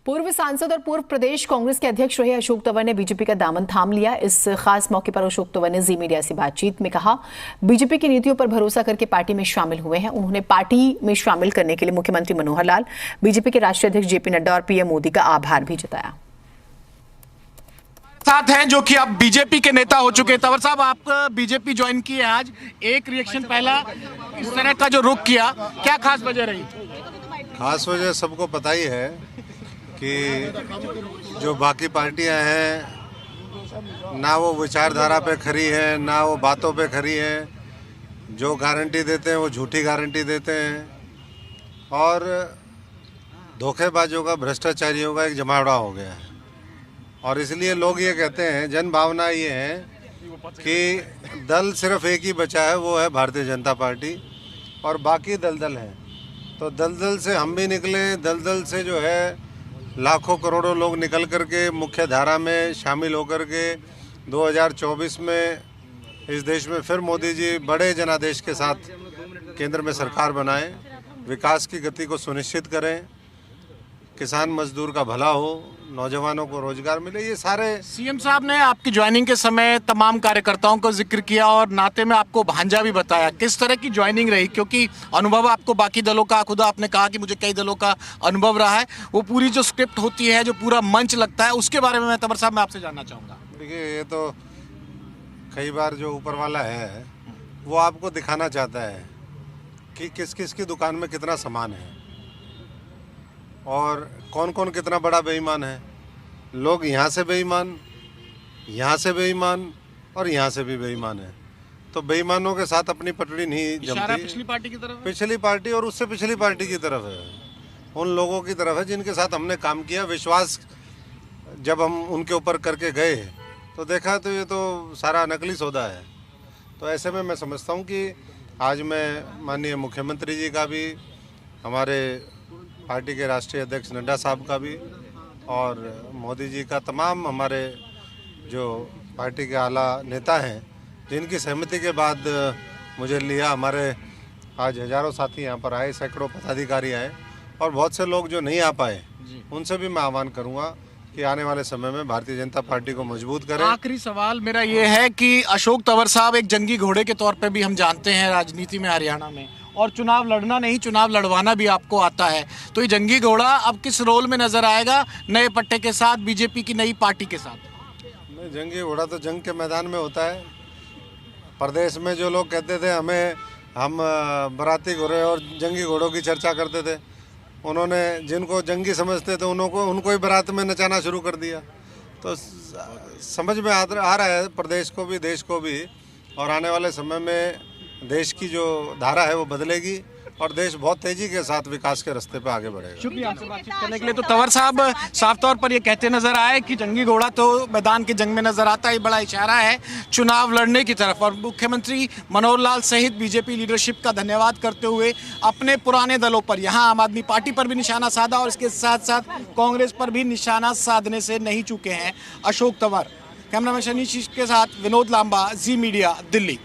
पूर्व सांसद और पूर्व प्रदेश कांग्रेस के अध्यक्ष रहे अशोक तंवर ने बीजेपी का दामन थाम लिया। इस खास मौके पर अशोक तंवर ने जी मीडिया से बातचीत में कहा, बीजेपी की नीतियों पर भरोसा करके पार्टी में शामिल हुए हैं। उन्होंने पार्टी में शामिल करने के लिए मुख्यमंत्री मनोहर लाल, बीजेपी के राष्ट्रीय अध्यक्ष जेपी नड्डा और पीएम मोदी का आभार भी जताया। साथ हैं जो कि अब बीजेपी के नेता हो चुके हैं। तंवर साहब, आप बीजेपी ज्वाइन किए आज, एक रिएक्शन पहला इस तरह का जो रुख किया, क्या खास वजह रही? खास वजह सबको पता ही है कि जो बाकी पार्टियां हैं ना वो विचारधारा पे खरी हैं, ना वो बातों पे खरी हैं। जो गारंटी देते हैं वो झूठी गारंटी देते हैं और धोखेबाजों का, भ्रष्टाचारियों का एक जमावड़ा हो गया है। और इसलिए लोग ये कहते हैं, जन भावना ये है कि दल सिर्फ एक ही बचा है, वो है भारतीय जनता पार्टी और बाकी दलदल हैं। तो दलदल से हम भी निकले, दलदल से जो है लाखों करोड़ों लोग निकल करके मुख्य धारा में शामिल होकर के 2024 में इस देश में फिर मोदी जी बड़े जनादेश के साथ केंद्र में सरकार बनाएं, विकास की गति को सुनिश्चित करें, किसान मजदूर का भला हो, नौजवानों को रोजगार मिले। ये सारे सीएम साहब ने आपकी ज्वाइनिंग के समय तमाम कार्यकर्ताओं को जिक्र किया और नाते में आपको भांजा भी बताया। किस तरह की ज्वाइनिंग रही? क्योंकि अनुभव आपको बाकी दलों का, खुद आपने कहा कि मुझे कई दलों का अनुभव रहा है, वो पूरी जो स्क्रिप्ट होती है, जो पूरा मंच लगता है, उसके बारे में मैं तंवर साहब मैं आपसे जानना चाहूँगा। देखिए, ये तो कई बार जो ऊपर वाला है वो आपको दिखाना चाहता है कि किस किस की दुकान में कितना सामान है और कौन कौन कितना बड़ा बेईमान है। लोग यहाँ से बेईमान, यहाँ से बेईमान और यहाँ से भी बेईमान है। तो बेईमानों के साथ अपनी पटड़ी नहीं जमती। पिछली पार्टी की तरफ, पिछली पार्टी और उससे पिछली पार्टी की तरफ है, उन लोगों की तरफ है जिनके साथ हमने काम किया। विश्वास जब हम उनके ऊपर करके गए तो देखा तो ये तो सारा नकली सौदा है। तो ऐसे में मैं समझता हूँ कि आज मैं माननीय मुख्यमंत्री जी का भी, हमारे पार्टी के राष्ट्रीय अध्यक्ष नड्डा साहब का भी और मोदी जी का, तमाम हमारे जो पार्टी के आला नेता हैं जिनकी सहमति के बाद मुझे लिया। हमारे आज हजारों साथी यहाँ पर आए, सैकड़ों पदाधिकारी आए और बहुत से लोग जो नहीं आ पाए उनसे भी मैं आह्वान करूँगा कि आने वाले समय में भारतीय जनता पार्टी को मजबूत करें। आखिरी सवाल मेरा ये है कि अशोक तंवर साहब एक जंगी घोड़े के तौर पे भी हम जानते हैं राजनीति में हरियाणा में, और चुनाव लड़ना नहीं, चुनाव लड़वाना भी आपको आता है। तो ये जंगी घोड़ा अब किस रोल में नजर आएगा, नए पट्टे के साथ, बीजेपी की नई पार्टी के साथ? नहीं, जंगी घोड़ा तो जंग के मैदान में होता है। प्रदेश में जो लोग कहते थे हम बराती घोड़े और जंगी घोड़ों की चर्चा करते थे, उन्होंने जिनको जंगी समझते थे उनको ही बारात में नचाना शुरू कर दिया। तो समझ में आ रहा है प्रदेश को भी, देश को भी, और आने वाले समय में देश की जो धारा है वो बदलेगी और देश बहुत तेजी के साथ विकास के रास्ते पे आगे बढ़ेगा। शुक्रिया आपसे बातचीत करने के लिए। तो तंवर साहब साफ तौर पर ये कहते नजर आए कि जंगी घोड़ा तो मैदान की जंग में नजर आता है, बड़ा इशारा है चुनाव लड़ने की तरफ। और मुख्यमंत्री मनोहर लाल सहित बीजेपी लीडरशिप का धन्यवाद करते हुए अपने पुराने दलों पर, यहाँ आम आदमी पार्टी पर भी निशाना साधा और इसके साथ साथ कांग्रेस पर भी निशाना साधने से नहीं चूके हैं अशोक तंवर। कैमरामैन शनि के साथ विनोद लांबा, जी मीडिया, दिल्ली।